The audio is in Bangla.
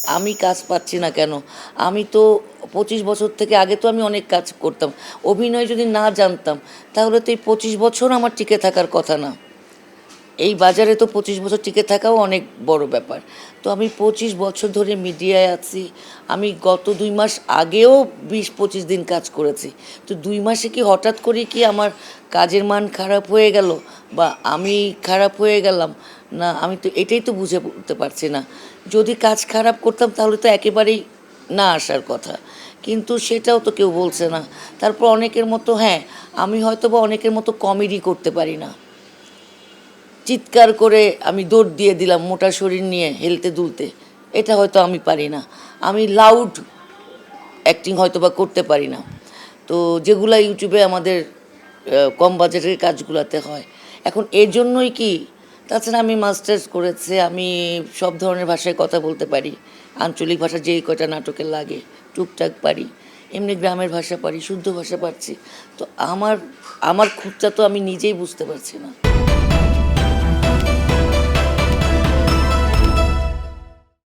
আমি কাজ পাচ্ছি না কেন? আমি তো ২৫ বছর থেকে আগে তো আমি অনেক কাজ করতাম। অভিনয় যদি না জানতাম তাহলে তো এই ২৫ বছর আমার টিকে থাকার কথা না। এই বাজারে তো ২৫ বছর টিকে থাকাও অনেক বড় ব্যাপার। তো আমি ২৫ বছর ধরে মিডিয়ায় আছি। আমি গত ২ মাস আগেও ২০-২৫ দিন কাজ করেছি। তো ২ মাসে কি হঠাৎ করে কি আমার কাজের মান খারাপ হয়ে গেল? বা আমি খারাপ হয়ে গেলাম? না আমি তো এটাই তো বুঝে উঠতে পারছি না। যদি কাজ খারাপ করতাম তাহলে তো একেবারেই না আসার কথা। কিন্তু সেটাও তো কেউ বলছে না। তারপর অনেকের মতো হ্যাঁ, আমি হয়তোবা অনেকের মতো কমেডি করতে পারি না। চিৎকার করে আমি দৌড় দিয়ে দিলাম মোটা শরীর নিয়ে হেলতে দুলতে, এটা হয়তো আমি পারি না। আমি লাউড অ্যাক্টিং হয়তো বা করতে পারি না। তো যেগুলা ইউটিউবে আমাদের কম বাজেটের কাজগুলাতে হয়। এখন এর জন্যই কি, তাছাড়া আমি মাস্টার্স করেছি, আমি সব ধরনের ভাষায় কথা বলতে পারি। আঞ্চলিক ভাষা যেই কয়টা নাটকে লাগে টুকটাক পারি। এমনি গ্রামের ভাষা পারি, শুদ্ধ ভাষা পারছি। তো আমার আমার খুঁতটা তো আমি নিজেই বুঝতে পারছি না।